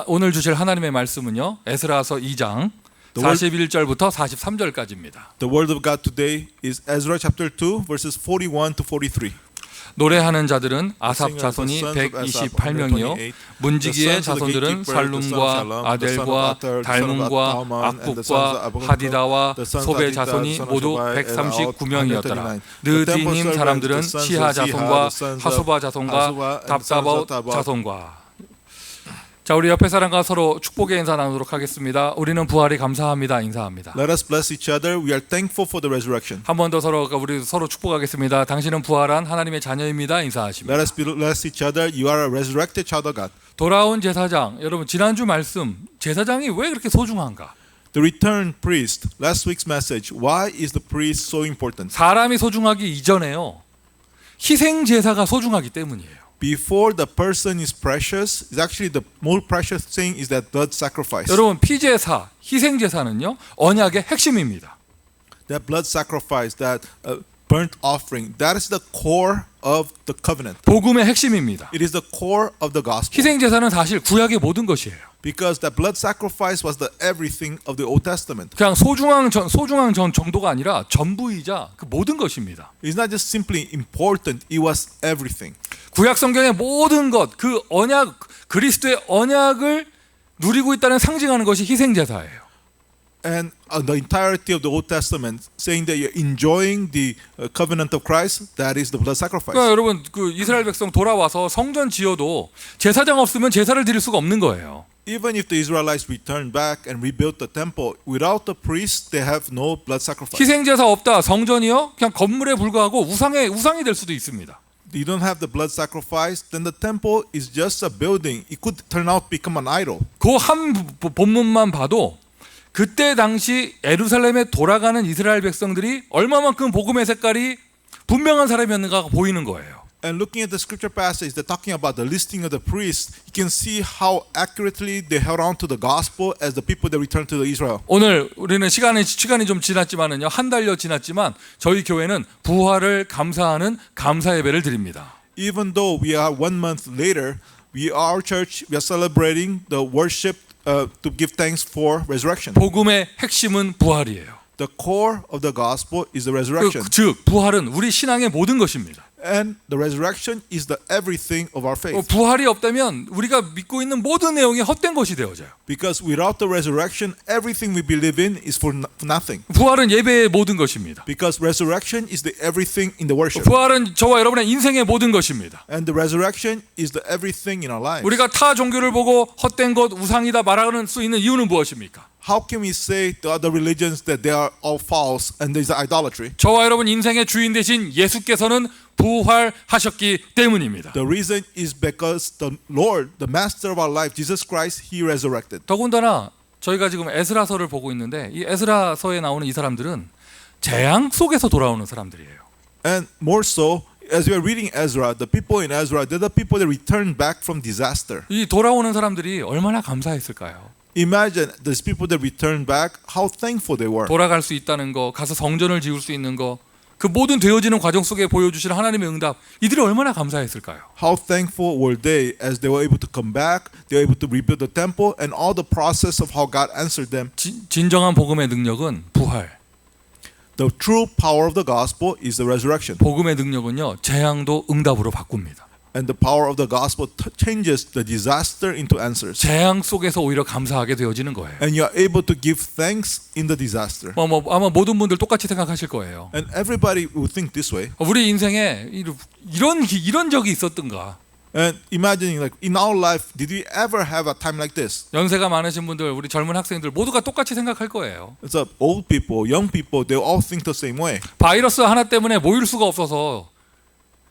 오늘 주실 하나님의 말씀은요, 에스라서 2장 41절부터 43절까지입니다. The word of God today is Ezra chapter 2 verses 41 to 43. 노래하는 자들은 아삽 자손이 128명이요 문지기의 자손들은 살룸과 아델과 달문과 악북과 하디다와 소베 자손이 모두 139명이었더라. 느디님 사람들은 시하 자손과 하수바 자손과 답다바웃 자손과. 자, 우리 옆에 사람과 서로 축복의 인사 나누도록 하겠습니다. 우리는 부활이 감사합니다. 인사합니다. Let us bless each other. We are thankful for the resurrection. 한 번 더 우리 서로 축복하겠습니다. 당신은 부활한 하나님의 자녀입니다. 인사하십니다. Let us bless each other. You are a resurrected child of God. 돌아온 제사장, 여러분 지난주 말씀, 제사장이 왜 그렇게 소중한가? The returned priest. Last week's message. Why is the priest so important? 사람이 소중하기 이전에요, 희생 제사가 소중하기 때문이에요. Before the person is precious, is actually the more precious thing is that blood sacrifice. 여러분 피제사, 희생 제사는요 언약의 핵심입니다. That blood sacrifice, that burnt offering, that is the core of the covenant. 복음의 핵심입니다. It is the core of the gospel. 희생 제사는 사실 구약의 모든 것이에요. Because that blood sacrifice was the everything of the Old Testament. 그냥 소중한 정도가 아니라 전부이자 그 모든 것입니다. It's not just simply important, it was everything. 구약 성경의 모든 것, 그 언약, 그리스도의 언약을 누리고 있다는 상징하는 것이 희생 제사예요. And the entirety of the Old Testament saying that you're enjoying the covenant of Christ, that is the blood sacrifice. 그러니까 여러분 그 이스라엘 백성 돌아와서 성전 지어도 제사장 없으면 제사를 드릴 수가 없는 거예요. Even if the Israelites return back and rebuilt the temple, without the priest, they have no blood sacrifice. 희생 제사 없다, 성전이요 그냥 건물에 불과하고 우상이 될 수도 있습니다. You don't have the blood sacrifice, then the temple is just a building. It could turn out to become an idol. 그 한 본문만 봐도 그때 당시 예루살렘에 돌아가는 이스라엘 백성들이 얼마만큼 복음의 색깔이 분명한 사람이었는가가 보이는 거예요. And looking at the scripture passage, they're talking about the listing of the priests. You can see how accurately they held on to the gospel as the people that returned to Israel. 오늘 우리는 시간이 좀 지났지만은요, 한 달여 지났지만 저희 교회는 부활을 감사하는 감사 예배를 드립니다. Even though we are 1 month later, our church, we are celebrating the worship to give thanks for resurrection. 복음의 핵심은 부활이에요. The core of the gospel is the resurrection. 즉 부활은 우리 신앙의 모든 것입니다. And the resurrection is the everything of our faith. 부활이 없다면 우리가 믿고 있는 모든 내용이 헛된 것이 되어져요. Because without the resurrection, everything we believe in is for nothing. 부활은 예배의 모든 것입니다. Because resurrection is the everything in the worship. 부활은 저와 여러분의 인생의 모든 것입니다. And the resurrection is the everything in our lives. 우리가 타 종교를 보고 헛된 것, 우상이다 말하는 수 있는 이유는 무엇입니까? How can we say to other religions that they are all false and there is idolatry? 저와 여러분 인생의 주인 되신 예수께서는 부활하셨기 때문입니다. The reason is because the Lord, the Master of our life, Jesus Christ, He resurrected. 더군다나 저희가 지금 에스라서를 보고 있는데 이 에스라서에 나오는 이 사람들은 재앙 속에서 돌아오는 사람들이에요. And more so, as we are reading Ezra, the people in Ezra, they're the people that returned back from disaster. 이 돌아오는 사람들이 얼마나 감사했을까요? Imagine these people that returned back, how thankful they were. 돌아갈 수 있다는 거, 가서 성전을 지을 수 있는 거, 그 모든 되어지는 과정 속에 보여주시는 하나님의 응답, 이들이 얼마나 감사했을까요? How thankful were they as they were able to come back, they were able to rebuild the temple, and all the process of how God answered them. 진정한 복음의 능력은 부활. The true power of the gospel is the resurrection. 복음의 능력은요, 재앙도 응답으로 바꿉니다. And the power of the gospel changes the disaster into answers. 재앙 속에서 오히려 감사하게 되어지는 거예요. And you are able to give thanks in the disaster. 아마 모든 분들 똑같이 생각하실 거예요. And everybody will think this way. 우리 인생에 이런 적이 있었던가? And imagining like in our life, did we ever have a time like this? 연세가 많으신 분들, 우리 젊은 학생들 모두가 똑같이 생각할 거예요. So old people, young people, they all think the same way. 바이러스 하나 때문에 모일 수가 없어서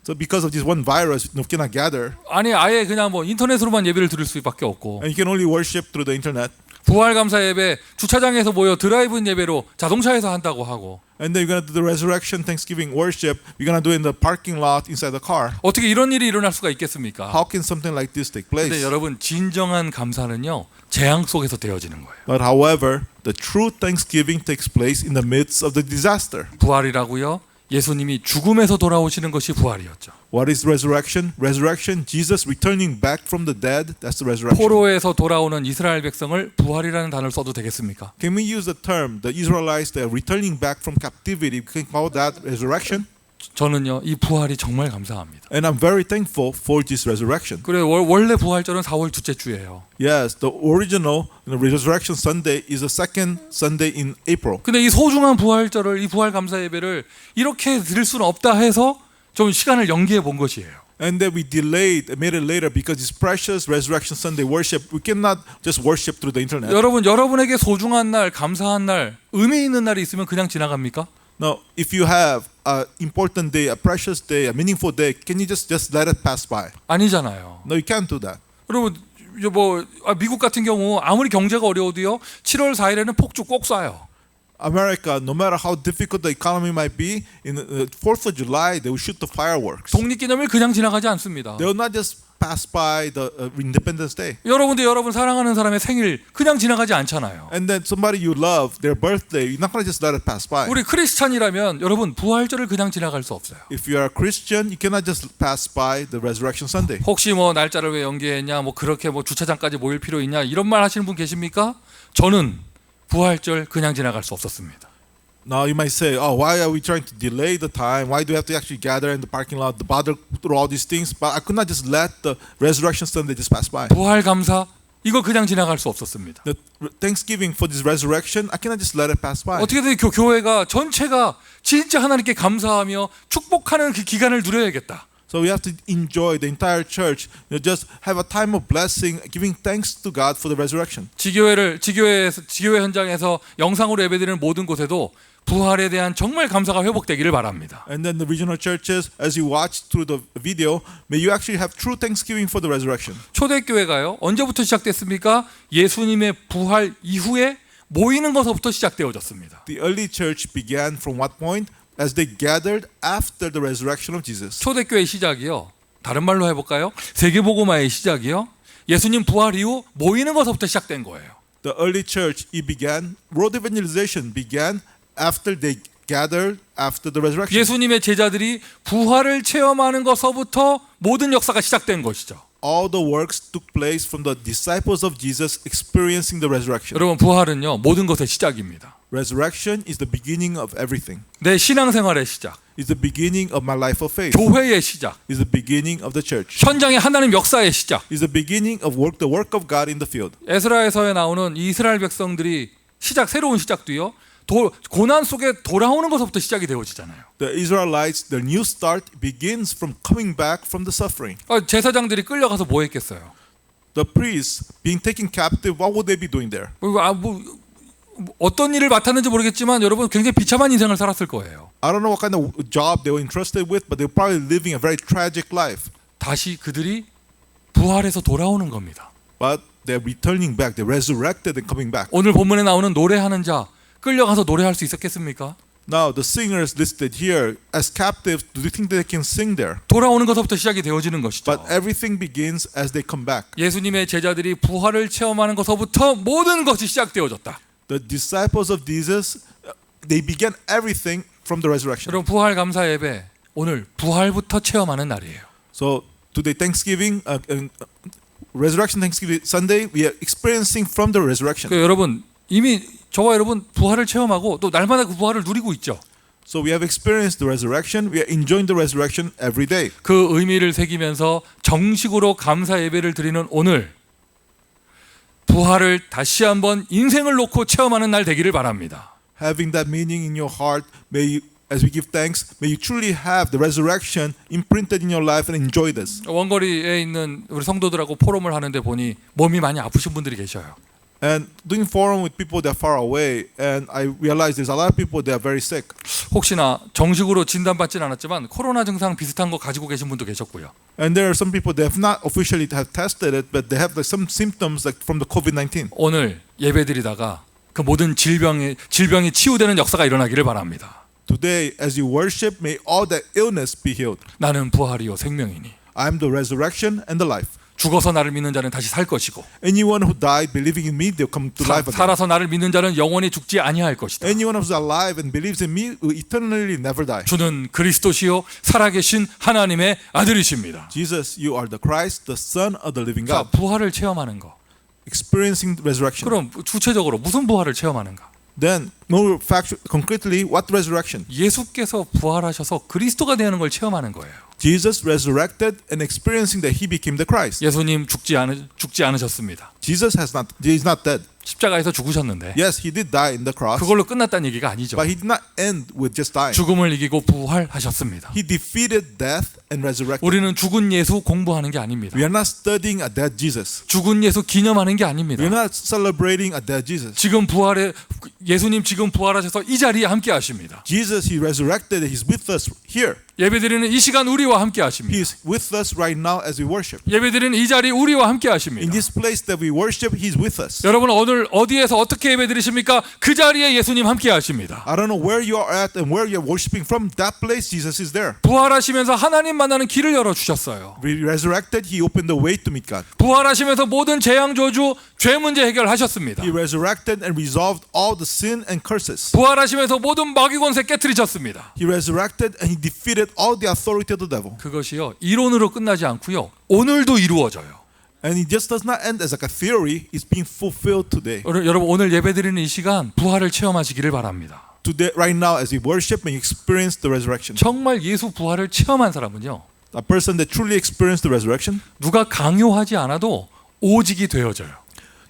So because of this one virus, you cannot gather. 아니 아예 그냥 뭐 인터넷으로만 예배를 드릴 수밖에 없고. And you can only worship through the internet. 부활 감사 예배 주차장에서 모여 드라이브인 예배로 자동차에서 한다고 하고. And then you're going to do the resurrection Thanksgiving worship. You're going to do it in the parking lot inside the car. 어떻게 이런 일이 일어날 수가 있겠습니까? How can something like this take place? 근데 여러분 진정한 감사는요 재앙 속에서 되어지는 거예요. But however, the true Thanksgiving takes place in the midst of the disaster. 부활이라고요? 예수님이 죽음에서 돌아오시는 것이 부활이었죠. What is resurrection? Resurrection, Jesus returning back from the dead. That's the resurrection. 포로에서 돌아오는 이스라엘 백성을 부활이라는 단어를 써도 되겠습니까? Can we use the term the Israelites that are returning back from captivity? We can call that resurrection. 저는요 이 부활이 정말 감사합니다. And I'm very thankful for this resurrection. 그래 원래 부활절은 4월 둘째 주예요. Yes, the original Resurrection Sunday is the second Sunday in April. 근데 이 소중한 부활절을 이 부활 감사 예배를 이렇게 드릴 수는 없다 해서 좀 시간을 연기해 본 것이에요. And then we delayed, made it later because it's precious Resurrection Sunday worship. We cannot just worship through the internet. 여러분에게 소중한 날, 감사한 날, 의미 있는 날이 있으면 그냥 지나갑니까? Now, if you have an important day, a precious day, a meaningful day, can you just let it pass by? 아니잖아요. No, you can't do that. 여러분 미국 같은 경우 아무리 경제가 어려워도요 7월 4일에는 폭죽 꼭 쏴요. America, no matter how difficult the economy might be, in the 4th of July, they will shoot the fireworks. 독립기념일 그냥 지나가지 않습니다. They will not just pass by the Independence Day. 여러분 사랑하는 사람의 생일 그냥 지나가지 않잖아요. And then somebody you love, their birthday, you're not going to just let it pass by. 우리 크리스찬이라면 여러분 부활절을 그냥 지나갈 수 없어요. If you are a Christian, you cannot just pass by the Resurrection Sunday. 혹시 날짜를 왜 연기했냐, 그렇게 주차장까지 모일 필요 있냐 이런 말 하시는 분 계십니까? 저는 부활절 그냥 지나갈 수 없었습니다. Now you might say, "Oh, why are we trying to delay the time? Why do we have to actually gather in the parking lot, bother through all these things?" But I could not just let the Resurrection Sunday just pass by. 부활 감사 이거 그냥 지나갈 수 없었습니다. The Thanksgiving for this resurrection, I cannot just let it pass by. 어떻게든 교회가 전체가 진짜 하나님께 감사하며 축복하는 그 기간을 누려야겠다. So we have to enjoy the entire church. Just have a time of blessing, giving thanks to God for the resurrection. 지교회 현장에서 영상으로 예배드리는 모든 곳에도 부활에 대한 정말 감사가 회복되기를 바랍니다. And then the regional churches, as you watch through the video, may you actually have true thanksgiving for the resurrection. 초대교회가요 언제부터 시작됐습니까? 예수님의 부활 이후에 모이는 것부터 시작되어졌습니다. The early church began from what point? As they gathered after the resurrection of Jesus. 초대교회 시작이요. 다른 말로 해볼까요? 세계복음화의 시작이요. 예수님 부활 이후 모이는 것부터 시작된 거예요. The early church, world evangelization began after they gathered after the resurrection. 예수님의 제자들이 부활을 체험하는 것부터 모든 역사가 시작된 것이죠. All the works took place from the disciples of Jesus experiencing the resurrection. 여러분 부활은요 모든 것의 시작입니다. Resurrection is the beginning of everything. 내 신앙생활의 시작. Is the beginning of my life of faith. 교회의 시작. Is the beginning of the church. 현장의 하나님 역사의 시작. Is the beginning of the work of God in the field. 에스라에서에 나오는 이스라엘 백성들이 새로운 시작도요. 고난 속에 돌아오는 것부터 시작이 되어지잖아요. The Israelites, their new start begins from coming back from the suffering. 제사장들이 끌려가서 뭐 했겠어요? The priests being taken captive, what would they be doing there? 어떤 일을 맡았는지 모르겠지만 여러분 굉장히 비참한 인생을 살았을 거예요. I don't know what kind of job they were entrusted with, but they were probably living a very tragic life. 다시 그들이 부활해서 돌아오는 겁니다. But they're returning back. They resurrected and coming back. 오늘 본문에 나오는 노래하는 자 끌려가서 노래할 수 있었겠습니까? Now the singers listed here as captives, do you think they can sing there? 돌아오는 것부터 시작이 되어지는 것이죠. But everything begins as they come back. 예수님의 제자들이 부활을 체험하는 것부터 모든 것이 시작되어졌다. The disciples of Jesus, they began everything from the resurrection. 여러분 부활 감사 예배 오늘 부활부터 체험하는 날이에요. So today Thanksgiving, Resurrection Thanksgiving Sunday, we are experiencing from the resurrection. 여러분 이미 저와 여러분 부활을 체험하고 또 날마다 그 부활을 누리고 있죠. So we have experienced the resurrection. We are enjoying the resurrection every day. 그 의미를 새기면서 정식으로 감사 예배를 드리는 오늘 부활을 다시 한번 인생을 놓고 체험하는 날 되기를 바랍니다. Having that meaning in your heart, may you, as we give thanks, may you truly have the resurrection imprinted in your life and enjoy this. 원거리에 있는 우리 성도들하고 포럼을 하는데 보니 몸이 많이 아프신 분들이 계셔요. And doing forum with people that are far away, and I realize there's a lot of people that are very sick. 혹시나 정식으로 진단받지는 않았지만 코로나 증상 비슷한 거 가지고 계신 분도 계셨고요. And there are some people that have not officially have tested it, but they have like some symptoms like from the COVID-19. 오늘 예배드리다가 그 모든 질병이 치유되는 역사가 일어나기를 바랍니다. Today, as you worship, may all that illness be healed. 나는 부활이요 생명이니. I am the resurrection and the life. 죽어서 나를 믿는 자는 다시 살 것이고 Anyone who died believing in me, they'll come to life again. 살아서 나를 믿는 자는 영원히 죽지 아니할 것이다. Anyone who's alive and believes in me will eternally never die. 주는 그리스도시요 살아계신 하나님의 아들이십니다. Jesus, you are the Christ, the Son of the living 자, God. 부활을 체험하는 거. Experiencing resurrection. 그럼 구체적으로 무슨 부활을 체험하는가? Then, more concretely, what resurrection? 예수께서 부활하셔서 그리스도가 되는 걸 체험하는 거예요. Jesus resurrected and experiencing that he became the Christ. 예수님 죽지 않으셨습니다. Jesus is not dead. 십자가에서 죽으셨는데 Yes, he did die in the cross, 그걸로 끝났다는 얘기가 아니죠. but he did not end with just dying. 죽음을 이기고 부활하셨습니다. He defeated death and resurrected. 우리는 죽은 예수 공부하는 게 아닙니다. We are not studying a dead Jesus. 죽은 예수 기념하는 게 아닙니다. We are not celebrating a dead Jesus. 지금 예수님 지금 부활하셔서 이 자리에 함께 하십니다. Jesus, he resurrected. He's with us here. 예배드리는 이 시간 우리와 함께 He 하십니다. is with us right now as we worship. 예배드리는 이 자리 우리와 함께 In 하십니다. this place that we worship, he's with us. 여러분 오늘 어디에서 어떻게 예배드리십니까? 그 자리에 예수님 함께 하십니다. I don't know where you are at and where you're worshiping from. That place, Jesus is there. 부활하시면서 하나님 만나는 길을 열어 주셨어요. We resurrected. He opened the way to meet God. 부활하시면서 모든 재앙 저주 죄 문제 해결하셨습니다. He resurrected and resolved all the sin and curses. 부활하시면서 모든 마귀 권세 깨트리셨습니다. He resurrected and he defeated all the authority of the devil. 그것이요 이론으로 끝나지 않고요 오늘도 이루어져요. And it just does not end as like a theory. It's being fulfilled today. 여러분 오늘 예배드리는 이 시간 부활을 체험하시기를 바랍니다. Today, right now, as we worship and experience the resurrection. 정말 예수 부활을 체험한 사람은요 A person that truly experienced the resurrection, 누가 강요하지 않아도 오직이 되어져요.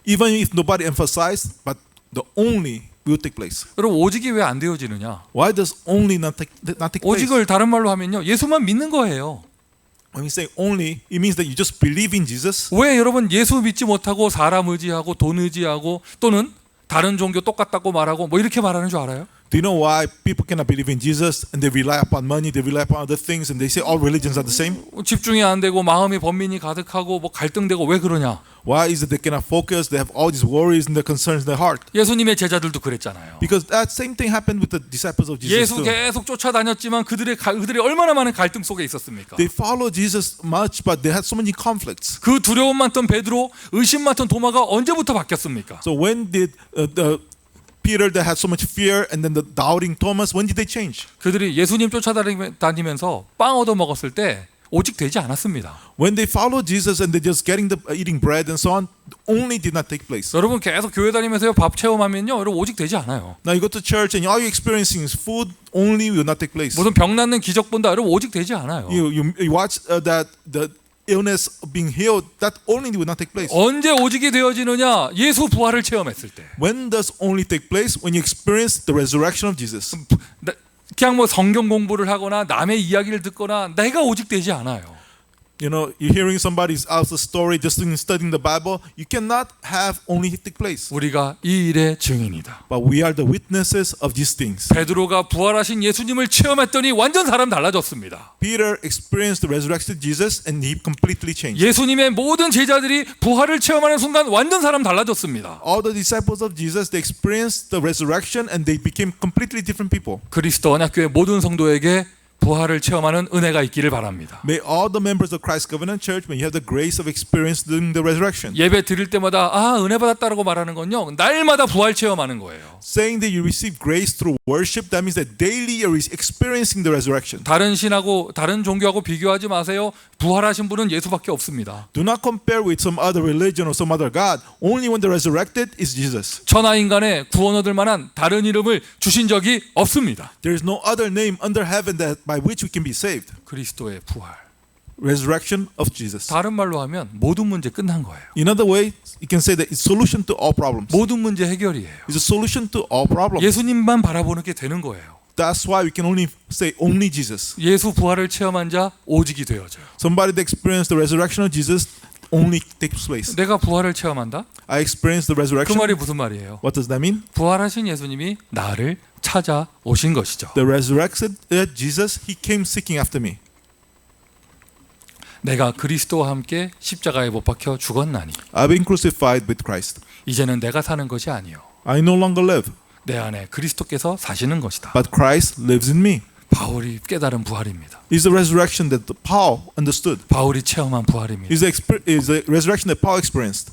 even if nobody emphasized, but the only will take place. 여러분 오직이 왜 안 되어지느냐? Why does only not take place? 오직을 다른 말로 하면요 예수만 믿는 거예요. When we say only, it means that you just believe in Jesus. 왜 여러분 예수 믿지 못하고 사람 의지하고 돈 의지하고 또는 다른 종교 똑같다고 말하고 뭐 이렇게 말하는 줄 알아요? Do you know why people cannot believe in Jesus and they rely upon money, they rely upon other things, and they say all religions are the same? 집중이 안 되고 마음이 번민이 가득하고 뭐 갈등되고 왜 그러냐? Why is it they cannot focus? They have all these worries and their concerns in their heart. 예수님의 제자들도 그랬잖아요. Because that same thing happened with the disciples of Jesus 예수 too. 계속 쫓아다녔지만 그들이 얼마나 많은 갈등 속에 있었습니까? They followed Jesus much, but they had so many conflicts. 그 두려움 많던 베드로, 의심 많던 도마가 언제부터 바뀌었습니까? So when did the Peter that had so much fear and then the doubting Thomas, when did they change? 그들이 예수님 쫓아다니면서 빵 얻어 먹었을 때 오직 되지 않았습니다. When they followed Jesus and they just eating bread and so on, only did not take place. 여러분 계속 교회 다니면서요 밥 체험하면요 여러분 오직 되지 않아요. Now you go to church and all you're experiencing is food, only will not take place. 무슨 병 낫는 기적 본다 여러분 오직 되지 않아요. You watch that the illness being healed, that only will not take place. 언제 오직이 되어지느냐? 예수 부활을 체험했을 때. When does only take place? When you experience the resurrection of Jesus. 그냥 뭐 성경 공부를 하거나 남의 이야기를 듣거나 내가 오직 되지 않아요. You know, you're hearing somebody else's story, just studying the Bible. You cannot have only take place. 우리가 이 일의 증인이다. But we are the witnesses of these things. 베드로가 부활하신 예수님을 체험했더니 완전 사람 달라졌습니다. Peter experienced the resurrection of Jesus and he completely changed. 예수님의 모든 제자들이 부활을 체험하는 순간 완전 사람 달라졌습니다. All the disciples of Jesus, they experienced the resurrection and they became completely different people. 그리스도 언약교회 모든 성도에게 부활을 체험하는 은혜가 있기를 바랍니다. May all the members of Christ Covenant Church, when you have the grace of experience during the resurrection. 예배 드릴 때마다 은혜 받았다라고 말하는 건요. 날마다 부활 체험하는 거예요. Saying that you receive grace through worship, that means that daily you're experiencing the resurrection. 다른 신하고 다른 종교하고 비교하지 마세요. 부활하신 분은 예수밖에 없습니다. Do not compare with some other religion or some other God. Only when the resurrected is Jesus. 천하 인간에 구원 얻을 만한 다른 이름을 주신 적이 없습니다. There is no other name under heaven that by which we can be saved. 그리스도의 부활. Resurrection of Jesus. 다른 말로 하면 모든 문제 끝난 거예요. In other way, you can say that it's solution to all problems. 모든 문제 해결이에요. It's a solution to all problems. 예수님만 바라보는 게 되는 거예요. That's why we can only say only Jesus. 예수 부활을 체험한 자 오직이 되어져요. Somebody that experienced the resurrection of Jesus only takes place. 내가 부활을 체험한다? I experienced the 그 resurrection. 말이 무슨 말이에요? What does that mean? 부활하신 예수님이 나를 찾아오신 것이죠. The resurrected Jesus, he came seeking after me. 내가 그리스도와 함께 십자가에 못 박혀 죽었나니 I've been crucified with Christ. 이제는 내가 사는 것이 아니요 I no longer live, 내 안에 그리스도께서 사시는 것이다. but Christ lives in me. 바울이 깨달은 부활입니다. Is the resurrection that Paul understood. 바울이 체험한 부활입니다. Is the resurrection that Paul experienced.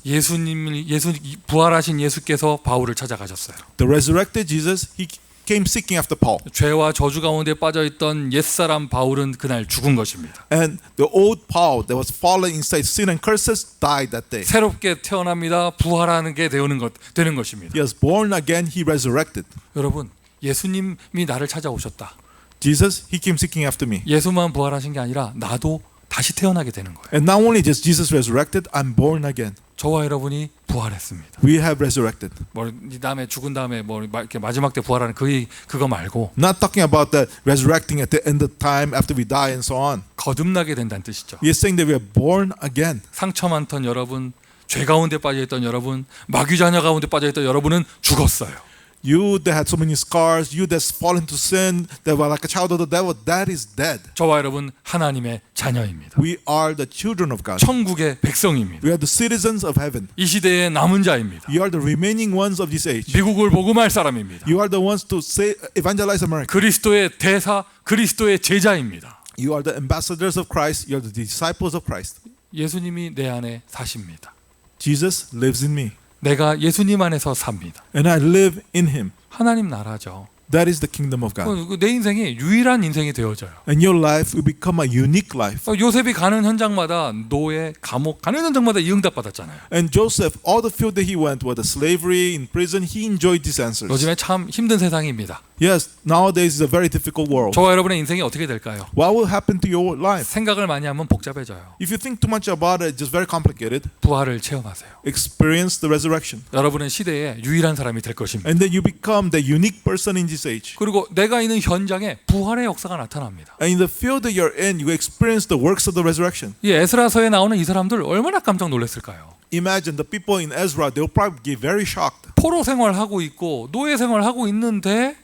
부활하신 예수께서 바울을 찾아가셨어요. The resurrected Jesus, he came seeking after Paul. 죄와 저주 가운데 빠져 있던 옛사람 바울은 그날 죽은 것입니다. And the old Paul that was fallen inside sin and curses died that day. 새롭게 태어납니다. 부활하는 게 되는 것입니다. He was born again, he resurrected. 여러분, 예수님이 나를 찾아오셨다. Jesus, he came seeking after me. 예수만 부활하신 게 아니라 나도 다시 태어나게 되는 거예요. And not only just Jesus resurrected, I'm born again. 저와 여러분이 부활했습니다. We have resurrected. 이 다음에 죽은 다음에 이렇게 마지막 때 부활하는 그거 말고 Not talking about that resurrecting at the end of time after we die and so on. 거듭나게 된다는 뜻이죠. He is saying that we are born again. 상처 많던 여러분, 죄 가운데 빠져 있던 여러분, 마귀 자녀 가운데 빠져 있던 여러분은 죽었어요. You that had so many scars, you that's fallen to sin, that were like a child of the devil, that is dead. 저와 여러분 하나님의 자녀입니다. We are the children of God. 천국의 백성입니다. We are the citizens of heaven. 이 시대의 남은 자입니다. You are the remaining ones of this age. 미국을 복음할 사람입니다. You are the ones to say, evangelize America. 그리스도의 대사, 그리스도의 제자입니다. You are the ambassadors of Christ. You are the disciples of Christ. 예수님이 내 안에 사십니다. Jesus lives in me. 내가 예수님 안에서 삽니다. And I live in him. 하나님 나라죠. That is the kingdom of God. 내 인생이 유일한 인생이 되어져요. And your life will become a unique life. 요셉이 가는 현장마다 노예, 감옥 가는 현장마다 이 응답 받았잖아요. And Joseph, all the field that he went, whether slavery, in prison, he enjoyed these answers. 요즘에 참 힘든 세상입니다. Yes, nowadays is a very difficult world. 저와 여러분의 인생이 어떻게 될까요? What will happen to your life? 생각을 많이 하면 복잡해져요. If you think too much about it, it's just very complicated. 부활을 체험하세요. Experience the resurrection. 여러분은 시대의 유일한 사람이 될 것입니다. And then you become the unique person in this age. 그리고 내가 있는 현장에 부활의 역사가 나타납니다. And in the field that you're in, you experience the works of the resurrection. 이 에스라서에 나오는 이 사람들 얼마나 깜짝 놀랐을까요? Imagine the people in Ezra, they will probably get very shocked. 포로 생활하고 있고 노예 생활하고 있는데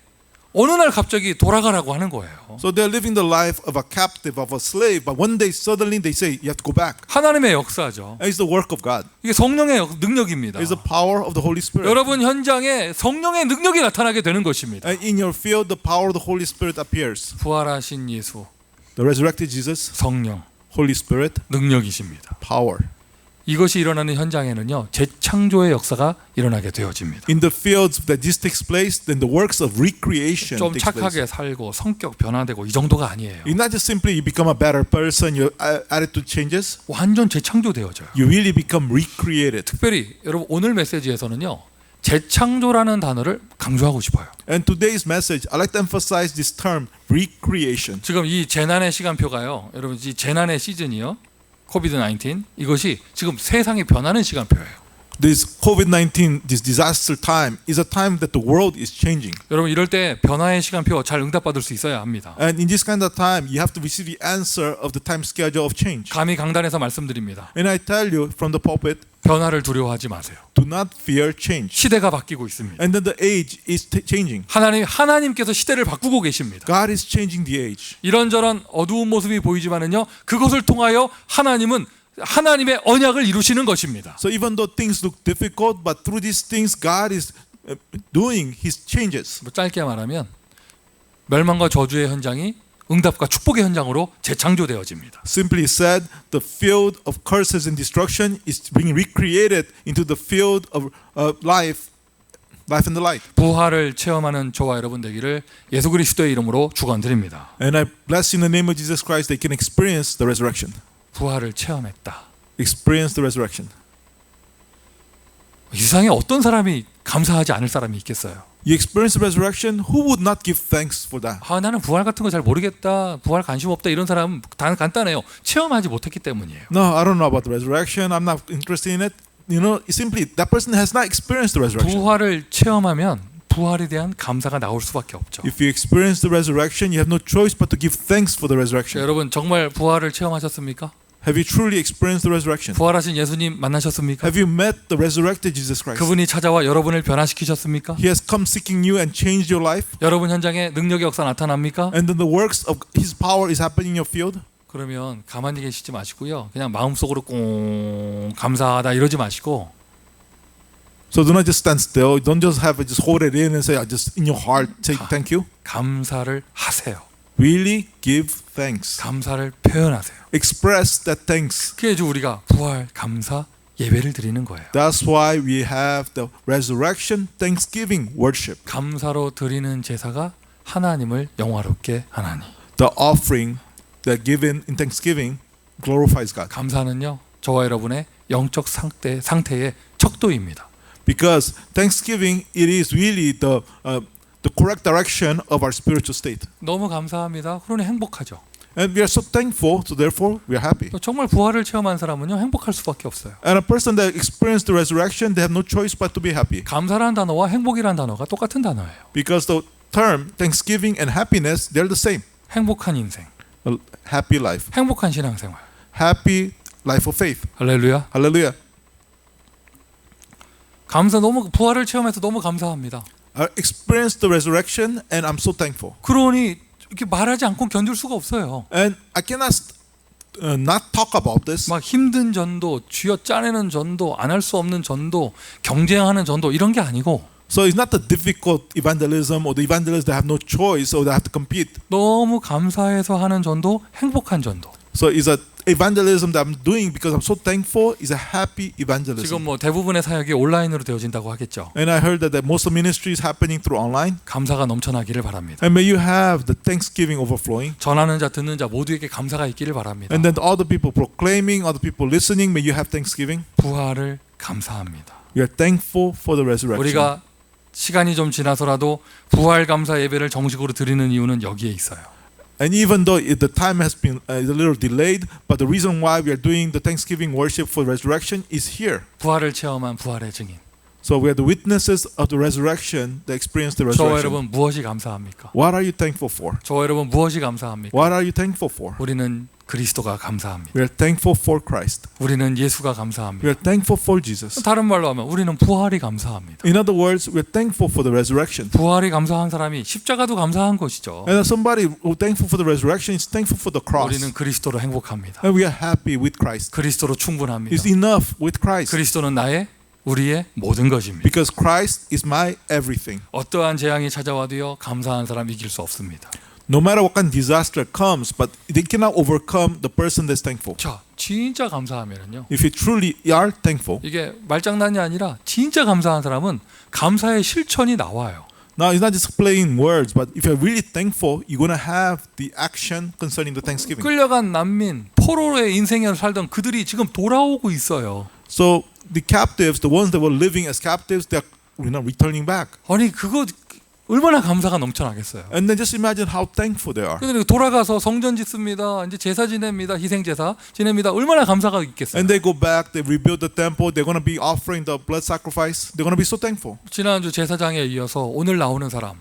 어느 날 갑자기 돌아가라고 하는 거예요. So they're living the life of a captive, of a slave, but one day suddenly they say you have to go back. 하나님의 역사죠. And it's the work of God. 이게 성령의 능력입니다. It's the power of the Holy Spirit. 여러분 현장에 성령의 능력이 나타나게 되는 것입니다. And in your field, the power of the Holy Spirit appears. 부활하신 예수, The resurrected Jesus, 성령, Holy Spirit, 능력이십니다. power. 이것이 일어나는 현장에는요, 재창조의 역사가 일어나게 되어집니다. In the fields that this takes place, then the works of recreation 좀 takes place. 착하게 살고 성격 변화되고 이 정도가 아니에요. It's not just simply you become a better person, your attitude changes. 완전 재창조되어져요. You really become recreated. 특별히 여러분 오늘 메시지에서는요, 재창조라는 단어를 강조하고 싶어요. And today's message, I like to emphasize this term, recreation. 지금 이 재난의 시간표가요, 여러분 이 재난의 시즌이요, 코비드-19 이것이 지금 세상이 변하는 시간표예요. This COVID-19, this disaster time, is a time that the world is changing. 여러분 이럴 때 변화의 시간표 잘 응답받을 수 있어야 합니다. And in this kind of time, you have to receive the answer of the time schedule of change. 감히 강단에서 말씀드립니다. And I tell you from the pulpit, 변화를 두려워하지 마세요. do not fear change. 시대가 바뀌고 있습니다. And then the age is changing. 하나님께서 시대를 바꾸고 계십니다. God is changing the age. 이런저런 어두운 모습이 보이지만은요, 그것을 통하여 하나님은 하나님의 언약을 이루시는 것입니다. So even though things look difficult, but through these things, God is doing His changes. 뭐 짧게 말하면 멸망과 저주의 현장이 응답과 축복의 현장으로 재창조되어집니다. Simply said, the field of curses and destruction is being recreated into the field of life and the light. 부활을 체험하는 저와 여러분 되기를 예수 그리스도의 이름으로 축원드립니다. And I bless in the name of Jesus Christ, they can experience the resurrection. 부활을 체험했다. Experience the resurrection. 이 세상에 어떤 사람이 감사하지 않을 사람이 있겠어요? You experience the resurrection, who would not give thanks for that? 나는 부활 같은 거 잘 모르겠다, 부활 관심 없다 이런 사람 간단해요. 체험하지 못했기 때문이에요. No, I don't know about the resurrection. I'm not interested in it. You know, simply that person has not experienced the resurrection. 부활을 체험하면 부활에 대한 감사가 나올 수밖에 없죠. If you experience the resurrection, you have no choice but to give thanks for the resurrection. 여러분 정말 부활을 체험하셨습니까? Have you truly experienced the resurrection? 부활하신 예수님 만나셨습니까? Have you met the resurrected Jesus Christ? 그분이 찾아와 여러분을 변화시키셨습니까? He has come seeking you and changed your life. 여러분 현장에 능력의 역사 나타납니까? And then the works of His power is happening in your field. 그러면 가만히 계시지 마시고요. 그냥 마음속으로 꽁 감사하다 이러지 마시고 So do not just stand still. Don't just have it, just hold it in and say, just in your heart, say thank you. 감사를 하세요. really give thanks. 감사를 표현하세요. Express that thanks. 그게 이제 우리가 부활 감사 예배를 드리는 거예요. That's why we have the resurrection thanksgiving worship. 감사로 드리는 제사가 하나님을 영화롭게 하나니. The offering that given in thanksgiving glorifies God. 감사는요, 저와 여러분의 영적 상태의 척도입니다. Because thanksgiving it is really the correct direction of our spiritual state. 너무 감사합니다. 그러니 행복하죠. And we are so thankful, so therefore we are happy. 정말 부활을 체험한 사람은요, 행복할 수밖에 없어요. And a person that experienced the resurrection, they have no choice but to be happy. 감사라는 단어와 행복이라는 단어가 똑같은 단어예요. Because the term thanksgiving and happiness, they're the same. 행복한 인생, A happy life. 행복한 신앙생활. Happy life of faith. 할렐루야. Hallelujah. 너무 부활을 체험해서 너무 감사합니다. I experienced the resurrection and I'm so thankful. 그러니 이렇게 말하지 않고 견딜 수가 없어요. And I cannot not talk about this. 막 힘든 전도, 쥐어 짜내는 전도, 안 할 수 없는 전도, 경쟁하는 전도 이런 게 아니고 So it's not the difficult evangelism or the evangelists that have no choice or they have to compete. 너무 감사해서 하는 전도, 행복한 전도. So it's a evangelism that I'm doing because I'm so thankful is a happy evangelism. 지금 뭐 대부분의 사역이 온라인으로 되어진다고 하겠죠. And I heard that most of ministry is happening through online. 감사가 넘쳐나기를 바랍니다. And may you have the thanksgiving overflowing. 전하는 자, 듣는 자 모두에게 감사가 있기를 바랍니다. And then all the people proclaiming, all the people listening, may you have thanksgiving. 부활을 감사합니다. We are thankful for the resurrection. 우리가 시간이 좀 지나서라도 부활 감사 예배를 정식으로 드리는 이유는 여기에 있어요. And even though the time has been a little delayed, but the reason why we are doing the Thanksgiving worship for resurrection is here. 부활을 체험한 부활의 증인. So we are the witnesses of the resurrection that experienced the 저와 resurrection. 여러분 무엇이 감사합니까? What are you thankful for? 저와 여러분 무엇이 감사합니까? What are you thankful for? 우리는 그리스도가 감사합니다. We are thankful for Christ. 우리는 예수가 We 감사합니다. are thankful for Jesus. 다른 말로 하면 우리는 부활이 감사합니다. In other words, we are thankful for the resurrection. 부활이 감사한 사람이 십자가도 감사한 것이죠. And somebody who thankful for the resurrection is thankful for the cross. 우리는 그리스도로 행복합니다. And we are happy with Christ. 그리스도로 충분합니다. It's enough with Christ. 그리스도는 우리의 모든 것입니다. Because Christ is my everything. 어떠한 재앙이 찾아와도요, 감사한 사람 이길 수 없습니다. No matter what kind of disaster comes, but they cannot overcome the person that's thankful. 자, 진짜 감사하면은요, If you truly are thankful, 이게 말장난이 아니라 진짜 감사한 사람은 감사의 실천이 나와요. now it's not just playing words, but if you're really thankful, you're gonna have the action concerning the thanksgiving. 끌려간 난민, 포로의 인생을 살던 그들이 지금 돌아오고 있어요. So the captives, the ones that were living as captives, they're returning back. 아니 그거 얼마나 감사가 넘쳐나겠어요. And then just imagine how thankful they are. 근데 돌아가서 성전 짓습니다. 이제 제사 지냅니다. 희생 제사 지냅니다. 얼마나 감사가 있겠어요. And they go back, they rebuild the temple, they're gonna be offering the blood sacrifice. They're gonna be so thankful. 지난주 제사장에 이어서 오늘 나오는 사람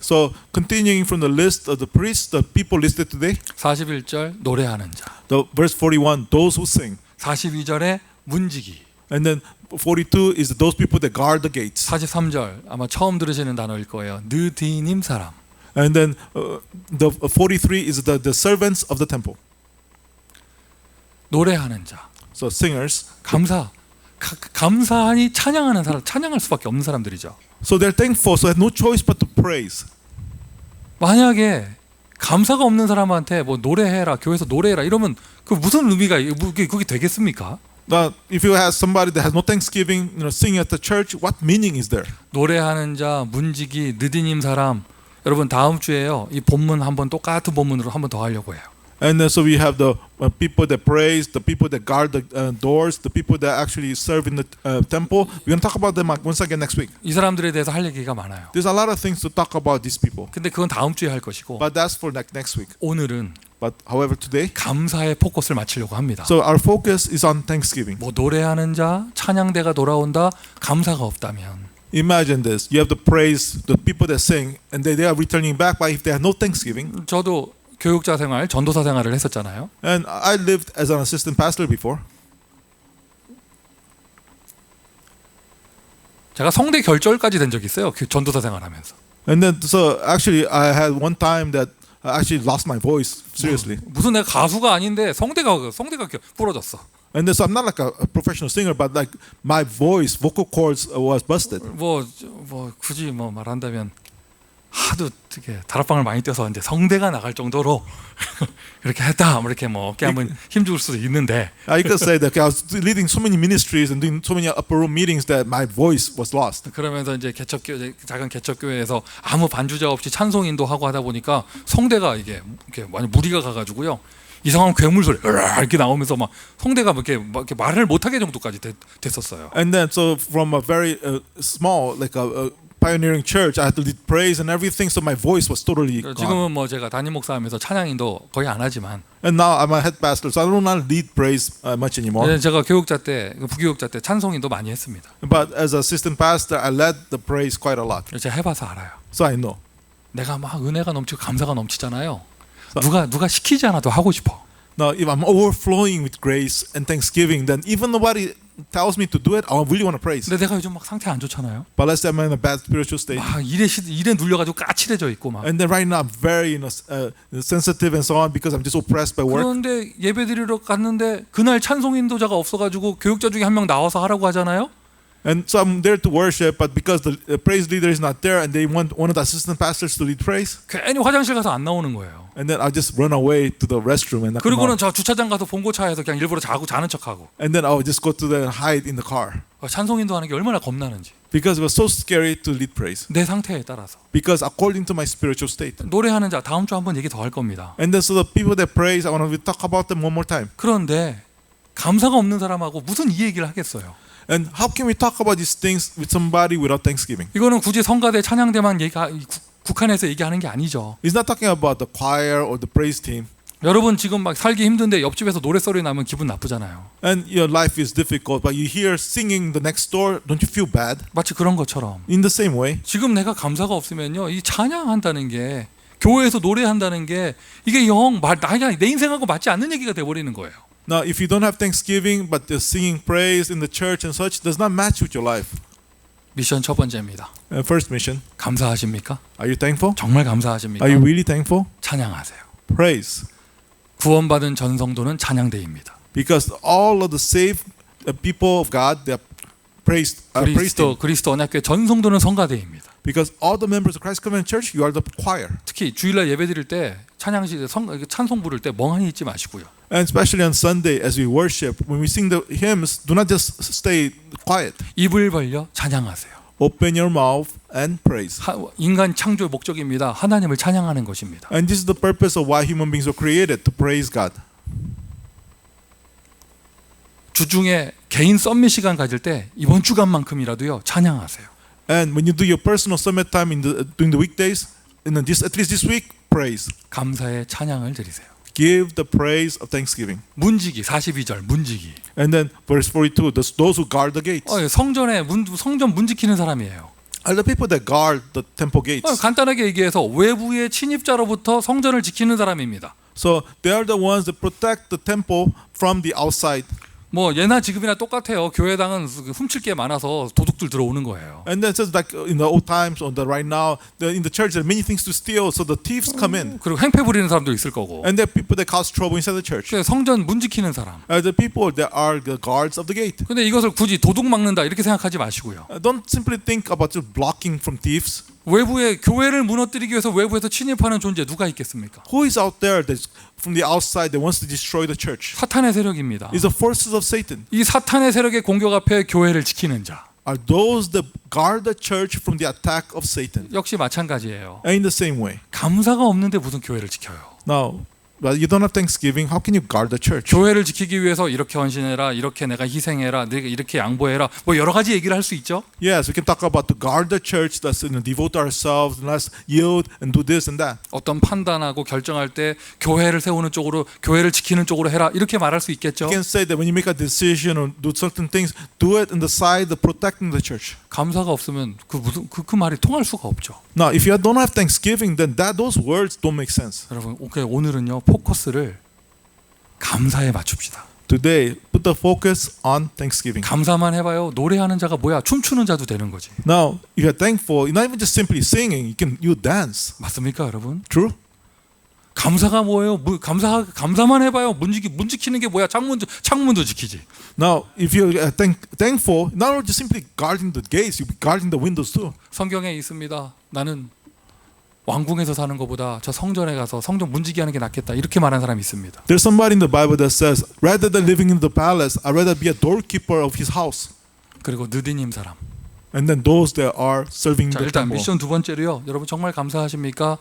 So continuing from the list of the priests, the people listed today, 41절 노래하는 자, the verse 41, those who sing. 42절에 문지기, And then 42 is those people that guard the gates. 43절 아마 처음 들으시는 단어일 거예요. 느디님 사람. And then the 43 is the servants of the temple. 노래하는 자. So singers. 감사하니 찬양하는 사람, 찬양할 수밖에 없는 사람들이죠. So they're thankful, so they have no choice but to praise. 만약에 감사가 없는 사람한테 뭐 노래해라, 교회에서 노래해라 이러면 그 무슨 의미가 그게 되겠습니까? Now, if you have somebody that has no thanksgiving, singing at the church, what meaning is there? 노래하는 자, 문지기, 느디님 사람. 여러분 다음 주에요. 이 본문 한번 똑같은 본문으로 한번 더 하려고 해요. And then so we have the people that praise, the people that guard the doors, the people that actually serve in the temple. We're going to talk about them once again next week. 이 사람들에 대해서 할 얘기가 많아요. There's a lot of things to talk about these people. 근데 그건 다음 주에 할 것이고 But that's for next week. 오늘은 But however today, 감사의 포커스를 맞추려고 합니다. so our focus is on thanksgiving. 뭐 노래하는 자, 찬양대가 돌아온다. 감사가 없다면 Imagine this. You have to praise the people that sing and they are returning back, but if they have no thanksgiving. 저도 교육자 생활, 전도사 생활을 했었잖아요. And I lived as an assistant pastor before. 제가 성대 결절까지 된 적이 있어요. 전도사 생활하면서. And then so actually I had one time that I actually lost my voice seriously. 무슨 내가 가수가 아닌데 성대가 부러졌어. And then so I'm not like a professional singer, but like my voice, vocal cords was busted. 뭐 굳이 뭐 말한다면 하도 이렇게 다락방을 많이 뛰어서 이제 성대가 나갈 정도로 이렇게 했다. 뭐 이렇게 뭐 어깨 한번 힘줄 수도 있는데. You could say that I was leading so many ministries and doing so many upper room meetings that my voice was lost. 그러면서 이제 개척교회 작은 개척교회에서 아무 반주자 없이 찬송 인도하고 하다 보니까 성대가 이게 이렇게 많이 무리가 가가지고요. 이상한 괴물 소리 이렇게 나오면서 막 성대가 이렇게 말을 못하게 정도까지 됐었어요. And then so from a very small like a pioneering church, I had to lead praise and everything, so my voice was totally gone. 지금은 뭐 제가 담임 목사하면서 찬양인도 거의 안 하지만. And now I'm a head pastor, so I do not lead praise much anymore. 제가 교육자 때, 부교육자 때 찬송인도 많이 했습니다. But as assistant pastor, I led the praise quite a lot. 제가 해봐서 알아요. So I know. 내가 막 은혜가 넘치고 감사가 넘치잖아요. 누가 시키지 않아도 하고 싶어. Now, if I'm overflowing with grace and thanksgiving, then even nobody tells me to do it, I really want to praise. 근데 내가 요즘 막 상태 안 좋잖아요. But let's say I'm in a bad spiritual state. 막 일에 눌려가지고 까칠해져 있고 막. And then right now I'm very sensitive and so on because I'm just oppressed by work. 그런데 예배드리러 갔는데 그날 찬송 인도자가 없어가지고 교육자 중에 한 명 나와서 하라고 하잖아요. And so I'm there to worship, but because the praise leader is not there and they want one of the assistant pastors to lead praise, 괜히 화장실 가서 안 나오는 거예요. and then I'll just run away to the restroom and not come 그리고는 out. 저 주차장 가서 봉고차에서 그냥 일부러 자는 척하고. And then I'll just go to the hide in the car 찬송 인도하는 게 얼마나 겁나는지. because it was so scary to lead praise. 내 상태에 따라서. Because according to my spiritual state. 노래하는 자 다음 주 한번 얘기 더 할 겁니다. And then so the people that praise, I want to talk about them one more time. 그런데 감사가 없는 사람하고 무슨 이 얘기를 하겠어요? And how can we talk about these things with somebody without thanksgiving? 이거는 굳이 성가대 찬양대만 국한해서 얘기하는 게 아니죠. He's not talking about the choir or the praise team. 여러분 지금 막 살기 힘든데 옆집에서 노랫소리 나면 기분 나쁘잖아요. And your life is difficult, but you hear singing the next door, don't you feel bad? 마치 그런 것처럼 In the same way, 지금 내가 감사가 없으면요, 이 찬양한다는 게 교회에서 노래한다는 게 이게 영 내 인생하고 맞지 않는 얘기가 돼버리는 거예요. now if you don't have thanksgiving, but you're singing praise in the church and such, does not match with your life. 미션 첫 번째입니다. First mission, 감사하십니까? are you thankful? 정말 감사하십니까? Are you really thankful? 찬양하세요. Praise. 구원받은 전 성도는 찬양대입니다. Because all of the saved people of God, they are praised. 그리스도 언약교회 전 성도는 성가대입니다. Because all the members of Christ Covenant Church, you are the choir. 특히 주일날 예배드릴 때 찬양시 찬송 부를 때 멍하니 있지 마시고요. And especially on Sunday, as we worship, when we sing the hymns, do not just stay quiet. 입을 벌려 찬양하세요. Open your mouth and praise. 인간 창조의 목적입니다. 하나님을 찬양하는 것입니다. And this is the purpose of why human beings were created, to praise God. 주중에 개인 썸밋 시간 가질 때 이번 주간만큼이라도요 찬양하세요. And when you do your personal summit time during the weekdays, at least this week, praise. 감사의 찬양을 드리세요. Give the praise of thanksgiving. 문지기 42절 문지기. And then verse 42, those who guard the gates. 성전 문 지키는 사람이에요. Are the people that guard the temple gates. 간단하게 얘기해서 외부의 침입자로부터 성전을 지키는 사람입니다. So they are the ones that protect the temple from the outside. 뭐 예나 지금이나 똑같아요. 교회당은 훔칠 게 많아서 도둑들 들어오는 거예요. And then it says like in the old times or right now, in the church there are many things to steal, so the thieves come in. 그리고 행패 부리는 사람도 있을 거고. And there are people that cause trouble inside the church. 성전 문 지키는 사람. The people that are the guards of the gate. 근데 이것을 굳이 도둑 막는다 이렇게 생각하지 마시고요. Don't simply think about just blocking from thieves. 외부의 교회를 무너뜨리기 위해서 외부에서 침입하는 존재 누가 있겠습니까? Who is out there that from the outside that wants to destroy the church? 사탄의 세력입니다. It's the forces of Satan. 이 사탄의 세력의 공격 앞에 교회를 지키는 자. Are those that guard the church from the attack of Satan? 역시 마찬가지예요. In the same way. 감사가 없는데 무슨 교회를 지켜요? Now, but you don't have thanksgiving. How can you guard the church? 교회를 지키기 위해서 이렇게 헌신해라, 이렇게 내가 희생해라, 내가 이렇게 양보해라, 뭐 여러 가지 얘기를 할 수 있죠. Yes, we can talk about to guard the church. Let's devote ourselves. Let's yield and do this and that. 어떤 판단하고 결정할 때 교회를 세우는 쪽으로, 교회를 지키는 쪽으로 해라 이렇게 말할 수 있겠죠. You can say that when you make a decision or do certain things, do it on the side of protecting the church. 감사가 없으면 그 말이 통할 수가 없죠. Now, if you don't have thanksgiving, then those words don't make sense. 여러분, 오늘은요 포커스를 감사에 맞춥시다. Today, put the focus on thanksgiving. 감사만 해봐요. 노래하는 자가 뭐야? 춤추는 자도 되는 거지. Now, if you're thankful, you're not even just simply singing. You dance. 맞습니까, 여러분? True? 감사가 뭐예요? 감사만 해봐요. 문 지키는 게 뭐야? 창문도 지키지. Now, if you're thankful, not only just simply guarding the gates, you're guarding the windows too. 성경에 있습니다. 나는 왕궁에서 사는 것보다 저 성전에 가서 성전 문지기 하는 게 낫겠다 이렇게 말하는 사람이 있습니다. There's somebody in the Bible that says, rather than living in the palace, I'd rather be a doorkeeper of his house. 그리고 느디님 사람. And then those that are serving 자, the 일단 temple. 미션 두 번째로요. 여러분 정말 감사하십니까?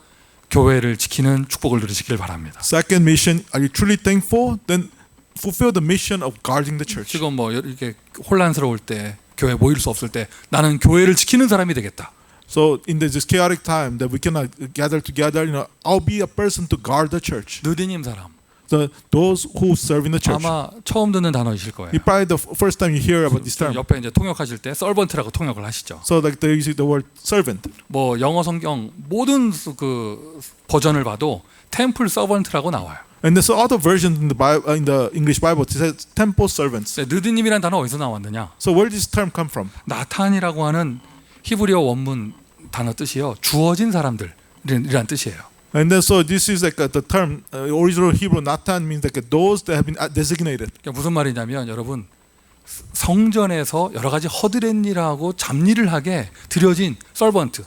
교회를 지키는 축복을 누리시길 바랍니다. Second mission, are you truly thankful? Then fulfill the mission of guarding the church. 지금 뭐 이렇게 혼란스러울 때 교회 모일 수 없을 때 나는 교회를 지키는 사람이 되겠다. So in this chaotic time that we cannot gather together, I'll be a person to guard the church. 느디님 사람. So those who serve in the church. 아마 처음 듣는 단어이실 거예요. It's probably the first time you hear about this term. 옆에 이제 통역하실 때 서번트라고 통역을 하시죠. So like they use the word servant. 뭐 영어 성경 모든 그 버전을 봐도 템플 서번트라고 나와요. And there's other versions in the Bible, in the English Bible. It says temple servants. 느디님이란 단어 어디서 나왔느냐? So where did this term come from? 나탄이라고 하는 히브리어 원문 단어 뜻이요. 주어진 사람들이란 뜻이에요. And then so this is like the term original Hebrew Natan means like those that have been designated. 그러니까 무슨 말이냐면 여러분 성전에서 여러 가지 허드렛 일하고 잡일을 하게 들여진 서번트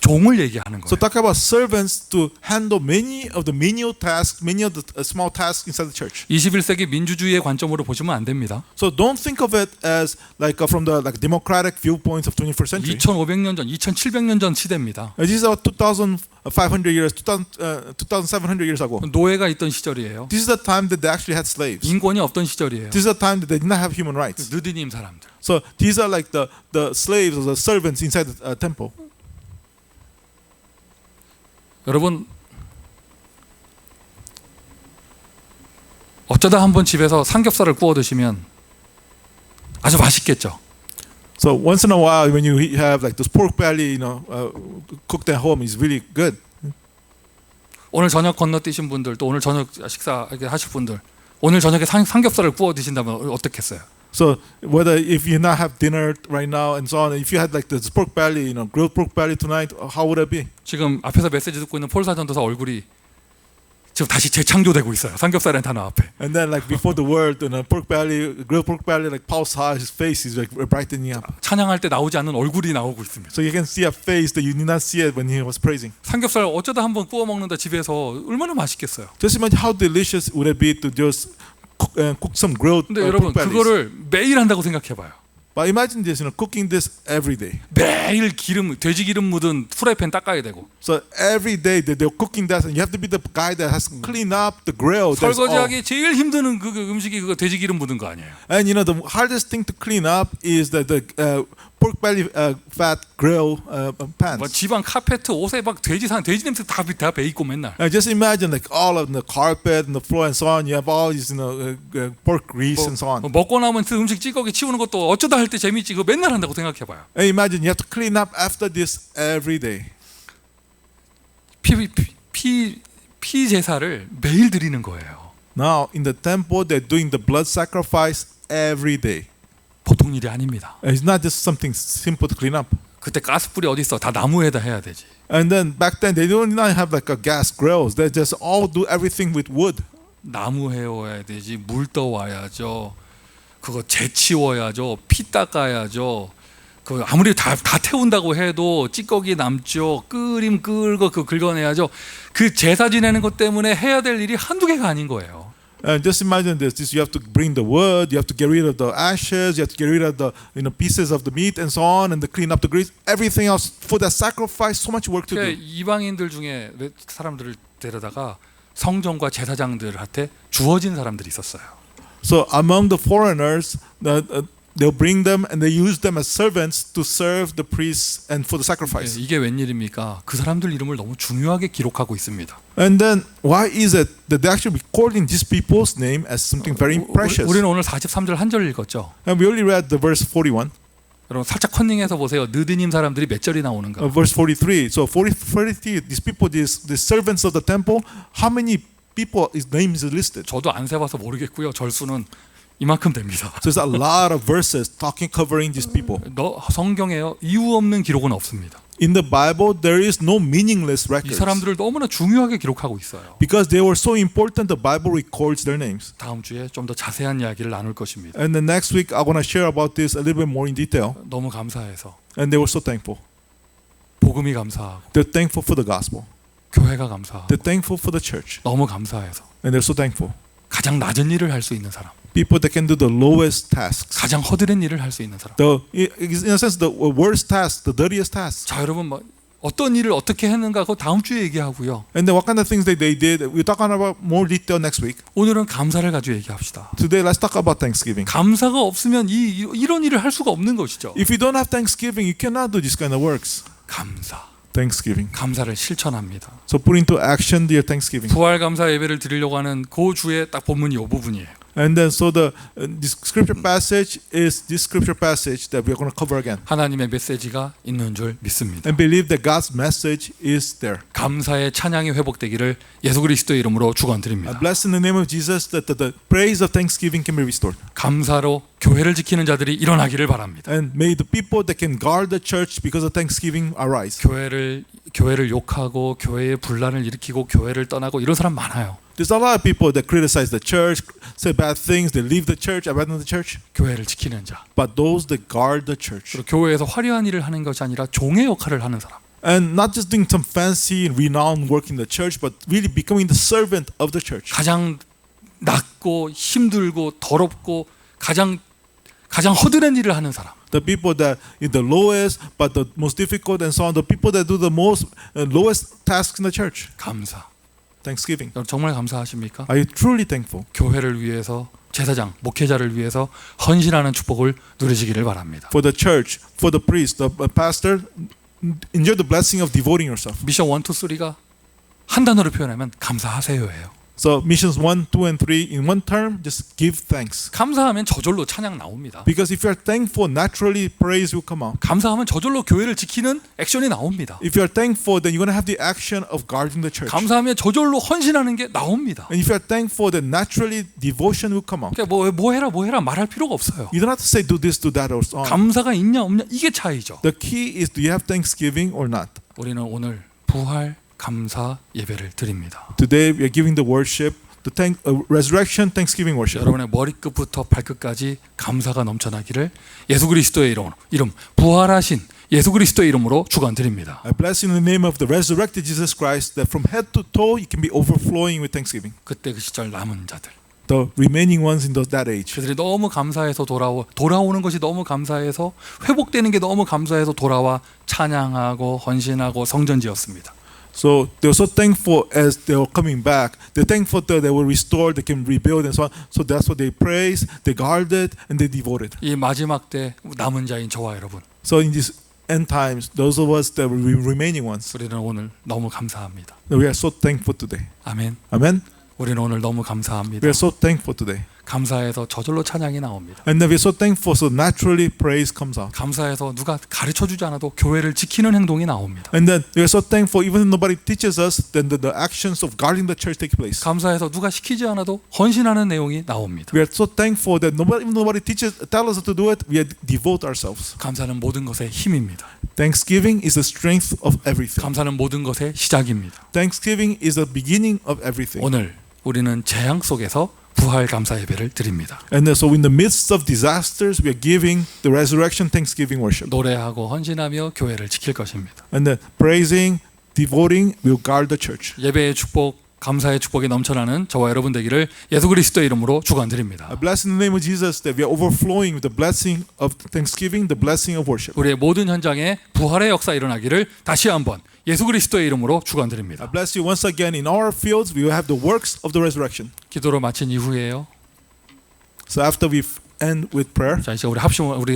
종을 얘기하는 So 거예요. talk about servants to handle many of the menial tasks, many of the small tasks inside the church. 21세기 민주주의의 관점으로 보시면 안 됩니다. So don't think of it as like from the like democratic viewpoints of 21st century. 2500년 전, 2700년 전 시대입니다. This is about 2,500 years, 2,700 years ago. 노예가 있던 시절이에요. This is the time that they actually had slaves. 인권이 없던 시절이에요. This is the time that they did not have human rights. 느디님 사람들. So these are like the slaves or the servants inside the temple. 여러분 어쩌다 한번 집에서 삼겹살을 구워 드시면 아주 맛있겠죠. So once in a while, when you have like this pork belly, cooked at home, is really good. 오늘 저녁 건너뛰신 분들 또 오늘 저녁 식사 이렇게 하실 분들 오늘 저녁에 삼겹살을 구워 드신다면 어떻겠어요? So whether if you not have dinner right now and so on, if you had like this pork belly, grilled pork belly tonight, how would it be? 지금 앞에서 메시지 듣고 있는 폴 사전도사 얼굴이 지금 다시 재창조되고 있어요. 삼겹살이라는 단어 앞에. And then like before the word, pork belly, grilled pork belly, like Paul saw his face is like brightening up. 찬양할 때 나오지 않는 얼굴이 나오고 있습니다. So you can see a face that you did not see it when he was praising. 삼겹살 어쩌다 한번 구워 먹는다 집에서 얼마나 맛있겠어요. Just imagine how delicious would it be to just cook some grilled 근데 여러분 pork bellies. 그거를 매일 한다고 생각해봐요. But imagine this, cooking this every day. 매일 돼지 기름 묻은 프라이팬 닦아야 되고. So every day that they're cooking that, and you have to be the guy that has cleaned up the grill. 설거지하기 제일 힘든 그 음식이 그거 돼지 기름 묻은 거 아니에요. And the hardest thing to clean up is the pork belly fat grill pans. 뭐 집안 카페트 옷에 막 돼지 냄새 다 배 있고 맨날. Just imagine like all of the carpet and the floor and so on. You have all these pork grease and so on. 먹고 남은 그 음식 찌꺼기 치우는 것도 어쩌다 할 때 재밌지. 그거 맨날 한다고 생각해봐요. And imagine you have to clean up after this every day. 피 제사를 매일 드리는 거예요. Now in the temple they're doing the blood sacrifice every day. 보통 일이 아닙니다. It's not just something simple to clean up. 그때 가스불이 어디 있어? 다 나무에다 해야 되지. And then back then they don't not have like a gas grills. They just all do everything with wood. 나무 해워야 되지. 물 떠와야죠. 그거 재치워야죠. 피 닦아야죠. 그 아무리 다 태운다고 해도 찌꺼기 남죠. 끌고 그 긁어내야죠. 그 제사 지내는 것 때문에 해야 될 일이 한두 개가 아닌 거예요. Just imagine this. You have to bring the wood. You have to get rid of the ashes. You have to get rid of the pieces of the meat and so on, and to clean up the grease. Everything else for that sacrifice. So much work to do. 이방인들 중에 사람들을 데려다가 성전과 제사장들한테 주어진 사람들이 있었어요. So among the foreigners, they'll bring them and they use them as servants to serve the priests and for the sacrifice. 이게 웬일입니까? 그 사람들 이름을 너무 중요하게 기록하고 있습니다. And then why is it that they're actually recording these people's name as something very precious? 우리는 오늘 43절 한 절 읽었죠. And we only read the verse 41. 여러분 살짝 컨닝해서 보세요. 느드님 사람들이 몇 절이 나오는가? Verse 43. So 43, these people, these servants of the temple, how many people his name is listed? 저도 안 세봐서 모르겠고요. 절수는 이만큼 됩니다. So there's a lot of verses covering these people. 성경에요. 이유 없는 기록은 없습니다. In the Bible, there is no meaningless 이 records. 사람들을 너무나 중요하게 기록하고 있어요. Because they were so important, the Bible records their names. 다음 주에 좀 더 자세한 이야기를 나눌 것입니다. And the next week, I want to share about this a little bit more in detail. 너무 감사해서 And they were so thankful. 복음이 감사하고 They're thankful for the gospel. 교회가 감사하고 They're thankful for the church, 너무 감사해서 and they're so thankful. 가장 낮은 일을 할 수 있는 사람, People that can do the lowest tasks. 가장 허드렛 일을 할 수 있는 사람. In a sense, the worst task, the dirtiest task. 자, 여러분 뭐 어떤 일을 어떻게 했는가 그거 다음 주에 얘기하고요. And then what kind of things they did, we'll talk about more detail next week. 오늘은 감사를 가지고 얘기합시다. Today, let's talk about Thanksgiving. 감사가 없으면 이런 일을 할 수가 없는 것이죠. If you don't have Thanksgiving, you cannot do this kind of works. 감사. Thanksgiving. 감사를 실천합니다. So put into action your Thanksgiving. 부활 감사 예배를 드리려고 하는 그 주에 딱 본문이 이 부분이에요. And then so this scripture passage is this scripture passage that we are going to cover again. 하나님의 메시지가 있는 줄 믿습니다. And believe that God's message is there. 감사의 찬양이 회복되기를 예수 그리스도의 이름으로 I 축원드립니다. bless in the name of Jesus that the praise of Thanksgiving can be restored. 감사로 교회를 지키는 자들이 일어나기를 바랍니다. And may the people that can guard the church because of Thanksgiving arise. 교회를 욕하고 교회의 분란을 일으키고 교회를 떠나고 이런 사람 많아요. There's a lot of people that criticize the church, say bad things, they leave the church, abandon the church. 교회를 지키는 자. But those that guard the church. 그리고 교회에서 화려한 일을 하는 것이 아니라 종의 역할을 하는 사람. And not just doing some fancy and renowned work in the church, but really becoming the servant of the church. 가장 낮고 힘들고 더럽고 가장 허드렛 일을 하는 사람. The people that is the lowest, but the most difficult and so on. The people that do the most lowest tasks in the church. 감사. Thanksgiving. 여러분 정말 감사하십니까? Are you truly thankful? 교회를 위해서 제사장, 목회자를 위해서 헌신하는 축복을 누리시기를 바랍니다. For the church, for the priest, the pastor, enjoy the blessing of devoting yourself. 미션 1, 2, 3가 한 단어로 표현하면 감사하세요예요. So missions 1, 2, and 3 in one term, just give thanks. 감사하면 저절로 찬양 나옵니다. Because if you are thankful, naturally praise will come out. 감사하면 저절로 교회를 지키는 액션이 나옵니다. If you are thankful, then you're going to have the action of guarding the church. 감사하면 저절로 헌신하는 게 나옵니다. And if you are thankful, then naturally devotion will come out. 그러니까 뭐 해라 말할 필요가 없어요. You don't have to say do this, do that, or so on. 감사가 있냐 없냐 이게 차이죠. The key is do you have thanksgiving or not? 우리는 오늘 부활 감사 예배를 드립니다. Today we are giving the worship, the resurrection thanksgiving worship. 여러분의 머리끝부터 발끝까지 감사가 넘쳐나기를 예수 그리스도의 이름 부활하신 예수 그리스도의 이름으로 축원드립니다. I bless you in the name of the resurrected Jesus Christ that from head to toe you can be overflowing with thanksgiving. 그때 그 시절 남은 자들 The remaining ones in that age. 그들이 너무 감사해서 돌아오는 것이 너무 감사해서 회복되는 게 너무 감사해서 돌아와 찬양하고 헌신하고 성전지었습니다. So they were so thankful as they were coming back. They're thankful that they were restored, they can rebuild and so on. So that's what they praised, they guarded, and they devoted. 이 마지막 때 남은 자인 저와 여러분 So in these end times, those of us that were remaining ones, 우리는 오늘 너무 감사합니다. we are so thankful today. 아멘. Amen. 우리는 오늘 너무 감사합니다. We are so thankful today. 감사해서 저절로 찬양이 나옵니다. And then we are so thankful, so naturally praise comes out. 감사해서 누가 가르쳐주지 않아도 교회를 지키는 행동이 나옵니다. And then we are so thankful, even if nobody teaches us, then the actions of guarding the church take place. 감사해서 누가 시키지 않아도 헌신하는 내용이 나옵니다. We are so thankful that nobody teaches, tell us to do it, we devote ourselves. 감사는 모든 것의 힘입니다. Thanksgiving is the strength of everything. 감사는 모든 것의 시작입니다. Thanksgiving is the beginning of everything. 오늘 우리는 재앙 속에서 부활 감사 예배를 드립니다. And so in the midst of disasters, we are giving the resurrection thanksgiving worship. 노래하고 헌신하며 교회를 지킬 것입니다. And then praising, devoting will guard the church. 예배의 축복, 감사의 축복이 넘쳐나는 저와 여러분 되기를 예수 그리스도의 이름으로 축원드립니다. I bless in the name of Jesus that we are overflowing with the blessing of thanksgiving, the blessing of worship. 우리의 모든 현장에 부활의 역사 일어나기를 다시 한번 예수 그리스도의 이름으로 I 축원드립니다. bless you once again. In our fields, we will have the works of the resurrection. 기도로 마친 이후에요. So after we end with prayer, 자 이제 우리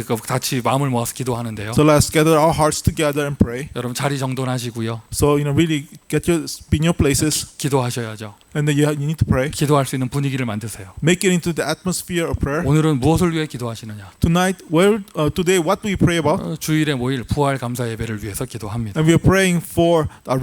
같이 마음을 모아서 기도하는데요. so let's gather our hearts together and pray. 여러분 자리 정돈하시고요. So really be in your places, 기도하셔야죠. and then you need to pray. 기도할 수 있는 분위기를 만드세요. Make it into the atmosphere of prayer. 오늘은 무엇을 위해 기도하시느냐? Tonight, today, what do we pray about? 주일에 모일 부활 감사 예배를 위해서 기도합니다. And we are praying for a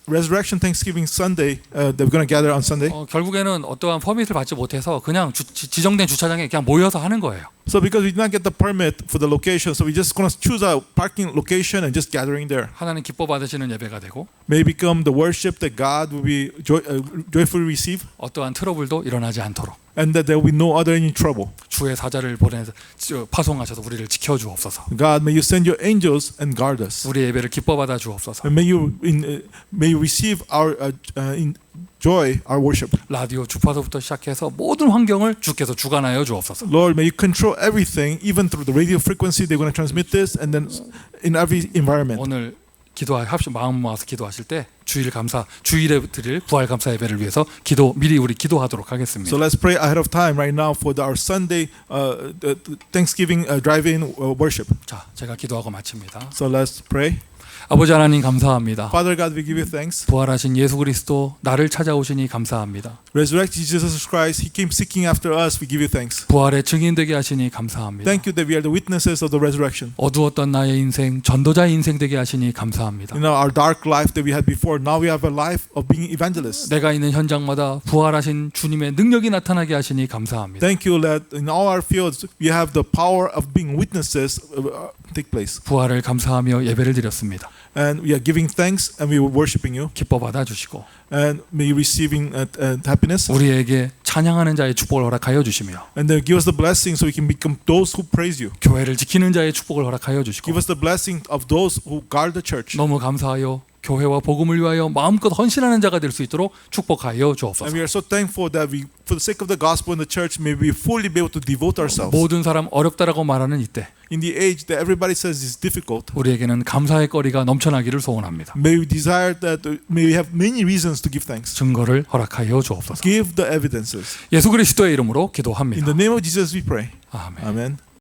resurrection Thanksgiving Sunday that we're going to gather on Sunday. 결국에는 어떠한 퍼밋을 받지 못해서 그냥 지정된 주차장에 그냥 모여서 하는 거예요. So because we did not get the permit for the location, so we're just going to choose a parking location and just gathering there. 하나님 기뻐 받으시는 예배가 되고 May become the worship that God will be joyful joyfully receive, 어떠한 트러블도 일어나지 않도록 and that there will be no other any trouble. 주의 사자를 보내서 파송하셔서 우리를 지켜 주옵소서. God, may you send your angels and guard us. 우리 예배를 기뻐 받아 주옵소서. And may you receive our joy, our worship. 라디오 주파수부터 시작해서 모든 환경을 주께서 주관하여 주옵소서. Lord, may you control everything, even through the radio frequency they're going to transmit this, and then in every environment. 오늘 마음 모아서 기도하실 때 주일에 드릴 부활 감사 예배를 위해서 미리 우리 기도하도록 하겠습니다. So let's pray ahead of time right now for our Sunday Thanksgiving drive-in worship. 자, 제가 기도하고 마칩니다. So let's pray. 아버지 하나님 감사합니다. Father God, we give you thanks. 부활하신 예수 그리스도 나를 찾아오시니 감사합니다. Resurrected Jesus Christ, He came seeking after us. We give you thanks. 부활의 증인되게 하시니 감사합니다. Thank you that we are the witnesses of the resurrection. 어두웠던 나의 인생 전도자의 인생 되게 하시니 감사합니다. You know, our dark life that we had before, now we have a life of being evangelists. 내가 있는 현장마다 부활하신 주님의 능력이 나타나게 하시니 감사합니다. Thank you that in all our fields we have the power of being witnesses take place. 부활을 감사하며 예배를 드렸습니다. And we are giving thanks and we are worshiping you. 기뻐 받아 주시고 And may you receiving happiness. 우리에게 찬양하는 자의 축복을 허락하여 주시며 And then give us the blessing so we can become those who praise you. 교회를 지키는 자의 축복을 허락하여 주시고 Give us the blessing of those who guard the church. 너무 감사하여 교회와 복음을 위하여 마음껏 헌신하는 자가 될 수 있도록 축복하여 And 주옵소서. we are so thankful that we, for the sake of the gospel in the church, may we fully be able to devote ourselves. 모든 사람 어렵다라고 말하는 이때 In the age that everybody says is difficult, 우리에게는 감사의 거리가 넘쳐나기를 소원합니다. may we desire that, may we have many reasons to give thanks. 증거를 허락하여 주옵소서. Give the evidences. 예수 그리스도의 이름으로 In 기도합니다. the name of Jesus we pray. 아멘. Amen.